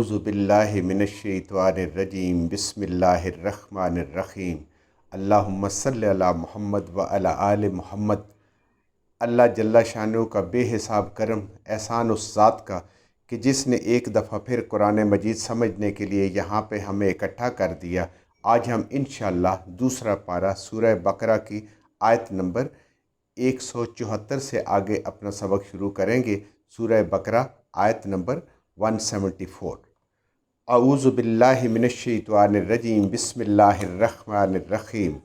اعوذ باللہ من الشیطان الرجیم بسم اللہ الرحمن الرحیم اللہم صلی علی محمد و علی آل محمد۔ اللہ جل شانہ کا بے حساب کرم احسان اس ذات کا کہ جس نے ایک دفعہ پھر قرآن مجید سمجھنے کے لیے یہاں پہ ہمیں اکٹھا کر دیا۔ آج ہم انشاءاللہ دوسرا پارہ سورہ بقرہ کی آیت نمبر 174 سے آگے اپنا سبق شروع کریں گے۔ سورہ بقرہ آیت نمبر 174۔ اعوذ باللہ من الشیطان الرجیم بسم اللہ الرحمن الرحیم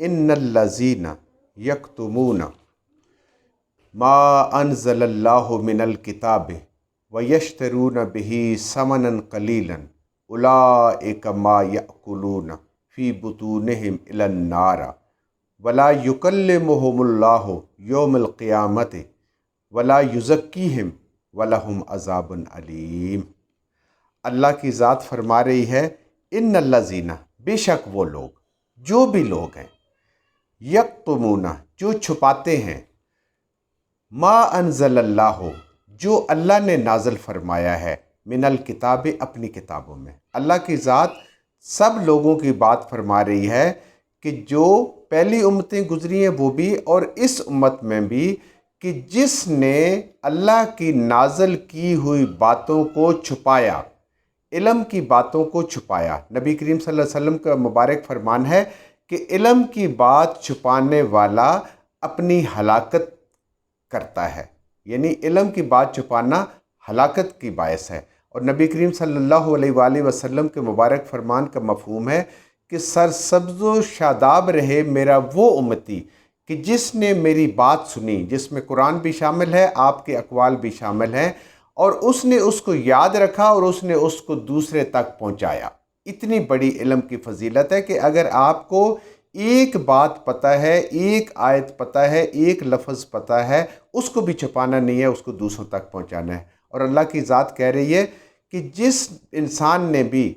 ان الذین یکتمون ما انزل اللہ من الکتاب ویشترون بہ ثمنا قلیلا اولئک ما یأکلون فی بطونہم الی النار ولا یکلمہم اللہ یوم القیامۃ ولا یزکیہم وَلَهُمْ عَذَابٌ علیم۔ اللہ کی ذات فرما رہی ہے ان الذین، بے شک وہ لوگ، جو بھی لوگ ہیں، یکتمون، جو چھپاتے ہیں، ما انزل اللہ، جو اللہ نے نازل فرمایا ہے، من الکتاب، اپنی کتابوں میں۔ اللہ کی ذات سب لوگوں کی بات فرما رہی ہے کہ جو پہلی امتیں گزری ہیں وہ بھی اور اس امت میں بھی، کہ جس نے اللہ کی نازل کی ہوئی باتوں کو چھپایا، علم کی باتوں کو چھپایا۔ نبی کریم صلی اللہ علیہ وسلم کا مبارک فرمان ہے کہ علم کی بات چھپانے والا اپنی ہلاکت کرتا ہے، یعنی علم کی بات چھپانا ہلاکت کی باعث ہے۔ اور نبی کریم صلی اللہ علیہ وآلہ وسلم کے مبارک فرمان کا مفہوم ہے کہ سرسبز و شاداب رہے میرا وہ امتی کہ جس نے میری بات سنی، جس میں قرآن بھی شامل ہے، آپ کے اقوال بھی شامل ہیں، اور اس نے اس کو یاد رکھا اور اس نے اس کو دوسرے تک پہنچایا۔ اتنی بڑی علم کی فضیلت ہے کہ اگر آپ کو ایک بات پتہ ہے، ایک آیت پتہ ہے، ایک لفظ پتہ ہے، اس کو بھی چھپانا نہیں ہے، اس کو دوسروں تک پہنچانا ہے۔ اور اللہ کی ذات کہہ رہی ہے کہ جس انسان نے بھی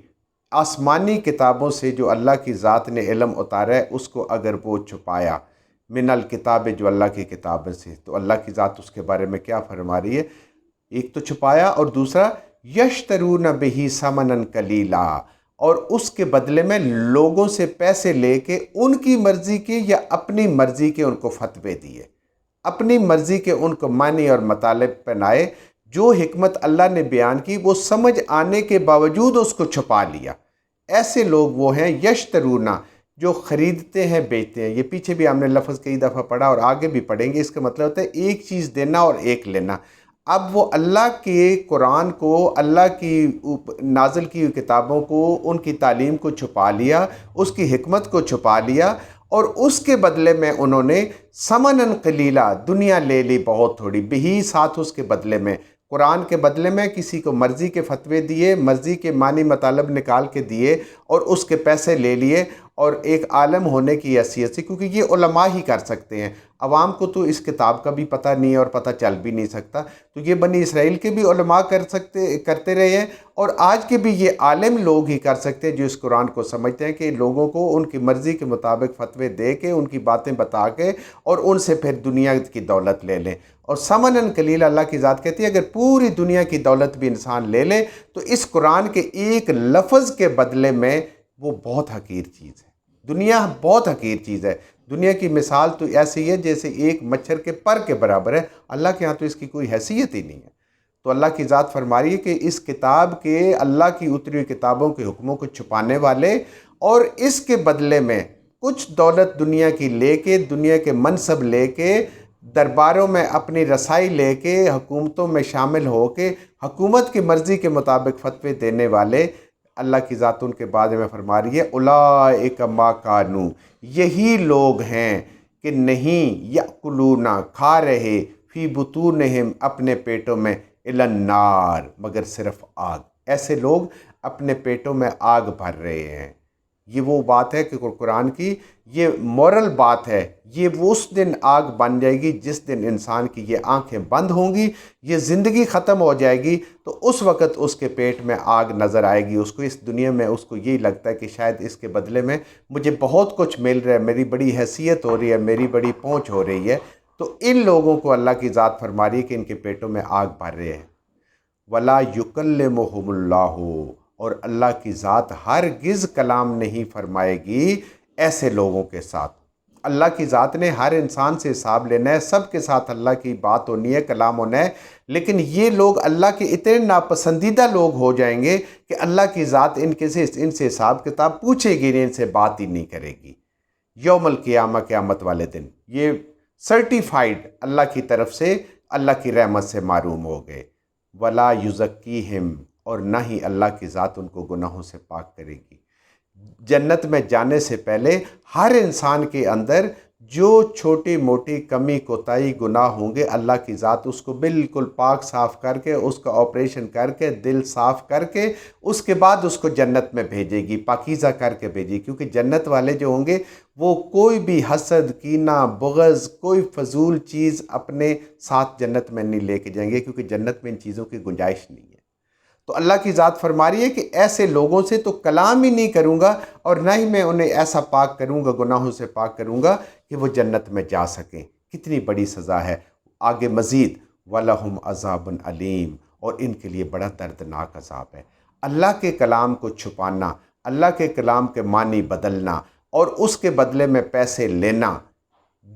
آسمانی کتابوں سے جو اللہ کی ذات نے علم اتارا ہے، اس کو اگر وہ چھپایا، من الکتاب، جو اللہ کی کتاب سے، تو اللہ کی ذات اس کے بارے میں کیا فرما رہی ہے؟ ایک تو چھپایا، اور دوسرا یشترون بہ ثمنا قلیلا، اور اس کے بدلے میں لوگوں سے پیسے لے کے ان کی مرضی کے یا اپنی مرضی کے ان کو فتوے دیے، اپنی مرضی کے ان کو معنی اور مطالب پہنائے۔ جو حکمت اللہ نے بیان کی وہ سمجھ آنے کے باوجود اس کو چھپا لیا۔ ایسے لوگ وہ ہیں یشترون، جو خریدتے ہیں، بیچتے ہیں۔ یہ پیچھے بھی ہم نے لفظ کئی دفعہ پڑھا اور آگے بھی پڑھیں گے۔ اس کا مطلب ہوتا ہے ایک چیز دینا اور ایک لینا۔ اب وہ اللہ کے قرآن کو، اللہ کی نازل کی ہوئی کتابوں کو، ان کی تعلیم کو چھپا لیا، اس کی حکمت کو چھپا لیا، اور اس کے بدلے میں انہوں نے ثمنا قلیلا، دنیا لے لی بہت تھوڑی، بہی ساتھ اس کے بدلے میں، قرآن کے بدلے میں کسی کو مرضی کے فتوے دیے، مرضی کے معنی مطالب نکال کے دیے اور اس کے پیسے لے لیے، اور ایک عالم ہونے کی حیثیت سے، کیونکہ یہ علماء ہی کر سکتے ہیں، عوام کو تو اس کتاب کا بھی پتہ نہیں ہے اور پتہ چل بھی نہیں سکتا۔ تو یہ بنی اسرائیل کے بھی علماء کرتے رہے ہیں، اور آج کے بھی یہ عالم لوگ ہی کر سکتے ہیں جو اس قرآن کو سمجھتے ہیں، کہ لوگوں کو ان کی مرضی کے مطابق فتوے دے کے، ان کی باتیں بتا کے، اور ان سے پھر دنیا کی دولت لے لیں۔ اور ثمنا قلیلا، اللہ کی ذات کہتی ہے اگر پوری دنیا کی دولت بھی انسان لے لے تو اس قرآن کے ایک لفظ کے بدلے میں وہ بہت حقیر چیز ہے۔ دنیا بہت حقیر چیز ہے۔ دنیا کی مثال تو ایسی ہے جیسے ایک مچھر کے پر کے برابر ہے۔ اللہ کے ہاں تو اس کی کوئی حیثیت ہی نہیں ہے۔ تو اللہ کی ذات فرما رہی ہے کہ اس کتاب کے، اللہ کی اتری ہوئی کتابوں کے حکموں کو چھپانے والے، اور اس کے بدلے میں کچھ دولت دنیا کی لے کے، دنیا کے منصب لے کے، درباروں میں اپنی رسائی لے کے، حکومتوں میں شامل ہو کے، حکومت کی مرضی کے مطابق فتوے دینے والے، اللہ کی ذات ان کے بارے میں فرما رہی ہے اولئک ما کانوا، یہی لوگ ہیں کہ نہیں، یأکلون، کھا رہے، فی بطونہم، اپنے پیٹوں میں، الی النار، مگر صرف آگ۔ ایسے لوگ اپنے پیٹوں میں آگ بھر رہے ہیں۔ یہ وہ بات ہے کہ قرآن کی یہ مورل بات ہے۔ یہ وہ اس دن آگ بن جائے گی جس دن انسان کی یہ آنکھیں بند ہوں گی، یہ زندگی ختم ہو جائے گی، تو اس وقت اس کے پیٹ میں آگ نظر آئے گی۔ اس کو اس دنیا میں اس کو یہی لگتا ہے کہ شاید اس کے بدلے میں مجھے بہت کچھ مل رہا ہے، میری بڑی حیثیت ہو رہی ہے، میری بڑی پہنچ ہو رہی ہے۔ تو ان لوگوں کو اللہ کی ذات فرما رہی ہے کہ ان کے پیٹوں میں آگ بھر رہے ہیں۔ ولا یکلمہم اللہ، اور اللہ کی ذات ہرگز کلام نہیں فرمائے گی ایسے لوگوں کے ساتھ۔ اللہ کی ذات نے ہر انسان سے حساب لینا ہے، سب کے ساتھ اللہ کی بات ہونی ہے، کلام ہونا ہے، لیکن یہ لوگ اللہ کے اتنے ناپسندیدہ لوگ ہو جائیں گے کہ اللہ کی ذات ان سے حساب کتاب پوچھے گی نہیں، ان سے بات ہی نہیں کرے گی۔ یوم القیامہ، قیامت والے دن یہ سرٹیفائیڈ اللہ کی طرف سے اللہ کی رحمت سے معروم ہو گئے۔ ولا یزکیہم، اور نہ ہی اللہ کی ذات ان کو گناہوں سے پاک کرے گی۔ جنت میں جانے سے پہلے ہر انسان کے اندر جو چھوٹی موٹی کمی کوتاہی گناہ ہوں گے، اللہ کی ذات اس کو بالکل پاک صاف کر کے، اس کا آپریشن کر کے، دل صاف کر کے، اس کے بعد اس کو جنت میں بھیجے گی، پاکیزہ کر کے بھیجے گی، کیونکہ جنت والے جو ہوں گے وہ کوئی بھی حسد، کینہ، بغض، کوئی فضول چیز اپنے ساتھ جنت میں نہیں لے کے جائیں گے، کیونکہ جنت میں ان چیزوں کی گنجائش نہیں ہے۔ تو اللہ کی ذات فرما رہی ہے کہ ایسے لوگوں سے تو کلام ہی نہیں کروں گا، اور نہ ہی میں انہیں ایسا پاک کروں گا، گناہوں سے پاک کروں گا کہ وہ جنت میں جا سکیں۔ کتنی بڑی سزا ہے۔ آگے مزید وَلَهُمْ عَذَابٌ عَلِيمٌ، اور ان کے لیے بڑا دردناک عذاب ہے۔ اللہ کے کلام کو چھپانا، اللہ کے کلام کے معنی بدلنا اور اس کے بدلے میں پیسے لینا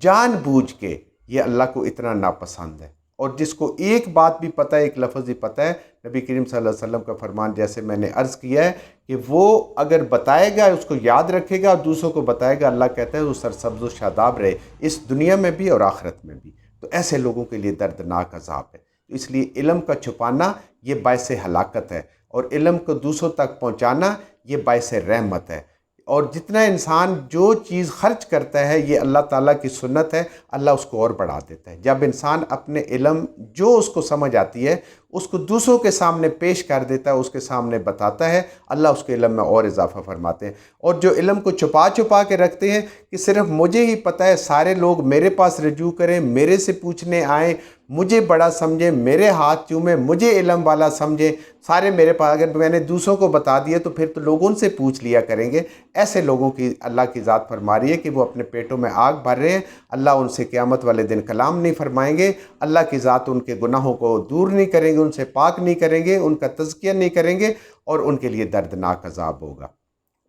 جان بوجھ کے، یہ اللہ کو اتنا ناپسند ہے۔ اور جس کو ایک بات بھی پتہ ہے، ایک لفظ ہی پتہ ہے، نبی کریم صلی اللہ علیہ وسلم کا فرمان جیسے میں نے عرض کیا ہے کہ وہ اگر بتائے گا، اس کو یاد رکھے گا اور دوسروں کو بتائے گا، اللہ کہتا ہے وہ سرسبز و شاداب رہے، اس دنیا میں بھی اور آخرت میں بھی۔ تو ایسے لوگوں کے لیے دردناک عذاب ہے۔ اس لیے علم کا چھپانا یہ باعث ہلاکت ہے، اور علم کو دوسروں تک پہنچانا یہ باعث رحمت ہے۔ اور جتنا انسان جو چیز خرچ کرتا ہے، یہ اللہ تعالیٰ کی سنت ہے، اللہ اس کو اور بڑھا دیتا ہے۔ جب انسان اپنے علم جو اس کو سمجھ آتی ہے اس کو دوسروں کے سامنے پیش کر دیتا ہے، اس کے سامنے بتاتا ہے، اللہ اس کے علم میں اور اضافہ فرماتے ہیں۔ اور جو علم کو چھپا کے رکھتے ہیں کہ صرف مجھے ہی پتہ ہے، سارے لوگ میرے پاس رجوع کریں، میرے سے پوچھنے آئیں، مجھے بڑا سمجھیں، میرے ہاتھ چومیں، مجھے علم والا سمجھیں، سارے میرے پاس، اگر میں نے دوسروں کو بتا دیا تو پھر تو لوگ ان سے پوچھ لیا کریں گے۔ ایسے لوگوں کی اللہ کی ذات فرما رہی ہے کہ وہ اپنے پیٹوں میں آگ بھر رہے ہیں، اللہ ان سے قیامت والے دن کلام نہیں فرمائیں گے، اللہ کی ذات ان کے گناہوں کو دور نہیں کریں گے، ان سے پاک نہیں کریں گے، ان کا تزکیہ نہیں کریں گے، اور ان کے لیے دردناک عذاب ہوگا۔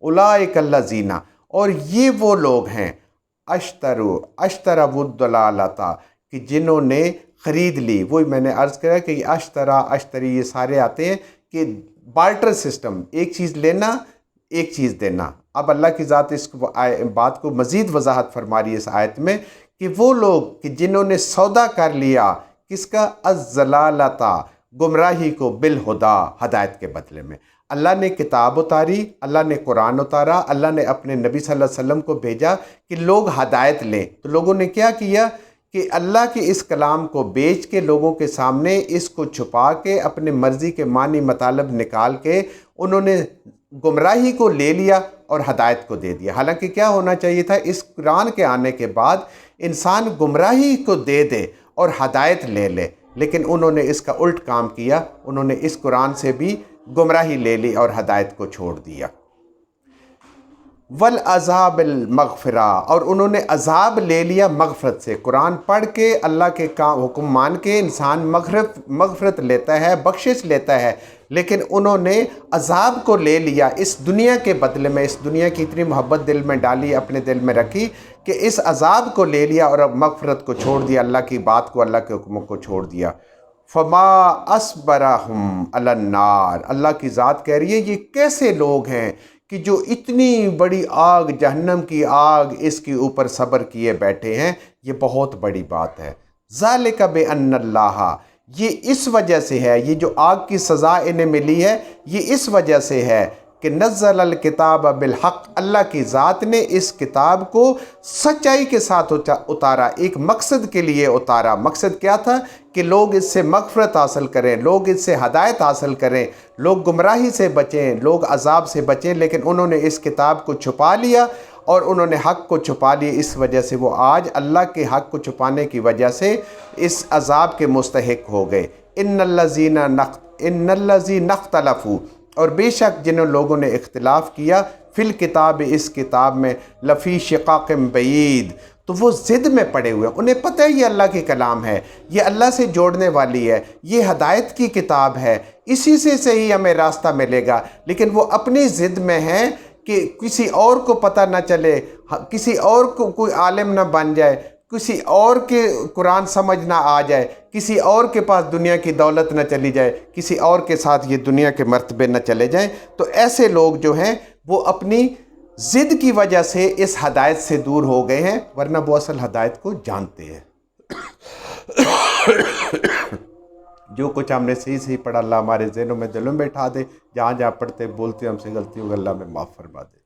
اولئک الذین، اور یہ وہ لوگ ہیں، اشتروا الضلالۃ، کہ جنہوں نے خرید لی، وہی میں نے عرض کیا کہ اشتری یہ سارے آتے ہیں کہ بارٹر سسٹم، ایک چیز لینا ایک چیز دینا۔ اب اللہ کی ذات اس بات کو مزید وضاحت فرما رہی ہے اس آیت میں کہ وہ لوگ کہ جنہوں نے سودا کر لیا کس کا، الضلالۃ، گمراہی کو، بالہدا، ہدایت کے بدلے میں۔ اللہ نے کتاب اتاری، اللہ نے قرآن اتارا، اللہ نے اپنے نبی صلی اللہ علیہ وسلم کو بھیجا کہ لوگ ہدایت لیں، تو لوگوں نے کیا کیا کہ اللہ کے اس کلام کو بیچ کے، لوگوں کے سامنے اس کو چھپا کے، اپنے مرضی کے معنی مطالب نکال کے انہوں نے گمراہی کو لے لیا اور ہدایت کو دے دیا۔ حالانکہ کیا ہونا چاہیے تھا، اس قرآن کے آنے کے بعد انسان گمراہی کو دے دے اور ہدایت لے لے، لیکن انہوں نے اس کا الٹ کام کیا، انہوں نے اس قرآن سے بھی گمراہی لے لی اور ہدایت کو چھوڑ دیا۔ والعذاب المغفرہ، اور انہوں نے عذاب لے لیا مغفرت سے۔ قرآن پڑھ کے، اللہ کے حکم مان کے انسان مغفرت لیتا ہے، بخشش لیتا ہے، لیکن انہوں نے عذاب کو لے لیا اس دنیا کے بدلے میں۔ اس دنیا کی اتنی محبت دل میں ڈالی، اپنے دل میں رکھی کہ اس عذاب کو لے لیا اور اب مغفرت کو چھوڑ دیا، اللہ کی بات کو، اللہ کے حکموں کو چھوڑ دیا۔ فما اصبرہم علی النار، اللہ کی ذات کہہ رہی ہے یہ کیسے لوگ ہیں کہ جو اتنی بڑی آگ، جہنم کی آگ، اس کے اوپر صبر کیے بیٹھے ہیں، یہ بہت بڑی بات ہے۔ ذالک بأن اللہ، یہ اس وجہ سے ہے، یہ جو آگ کی سزا انہیں ملی ہے یہ اس وجہ سے ہے کہ نزل الکتاب بالحق، اللہ کی ذات نے اس کتاب کو سچائی کے ساتھ اتارا، ایک مقصد کے لیے اتارا۔ مقصد کیا تھا کہ لوگ اس سے مغفرت حاصل کریں، لوگ اس سے ہدایت حاصل کریں، لوگ گمراہی سے بچیں، لوگ عذاب سے بچیں، لیکن انہوں نے اس کتاب کو چھپا لیا اور انہوں نے حق کو چھپا لیا۔ اس وجہ سے وہ آج اللہ کے حق کو چھپانے کی وجہ سے اس عذاب کے مستحق ہو گئے۔ ان الذین اختلفوا، اور بے شک جنہوں لوگوں نے اختلاف کیا، فی الکتاب، اس کتاب میں، لفی شقاق بعید، تو وہ ضد میں پڑے ہوئے ہیں، انہیں پتہ ہے یہ اللہ کی کلام ہے، یہ اللہ سے جوڑنے والی ہے، یہ ہدایت کی کتاب ہے، اسی سے صحیح ہمیں راستہ ملے گا، لیکن وہ اپنی ضد میں ہیں کہ کسی اور کو پتہ نہ چلے، کسی اور کو کوئی عالم نہ بن جائے، کسی اور کے قرآن سمجھ نہ آ جائے، کسی اور کے پاس دنیا کی دولت نہ چلی جائے، کسی اور کے ساتھ یہ دنیا کے مرتبے نہ چلے جائیں۔ تو ایسے لوگ جو ہیں وہ اپنی ضد کی وجہ سے اس ہدایت سے دور ہو گئے ہیں، ورنہ وہ اصل ہدایت کو جانتے ہیں۔ جو کچھ ہم نے صحیح پڑھا اللہ ہمارے ذہنوں میں دلوں میں بٹھا دے، جہاں جہاں پڑھتے بولتے ہم سے غلطی ہوگی اللہ میں معاف فرما دے۔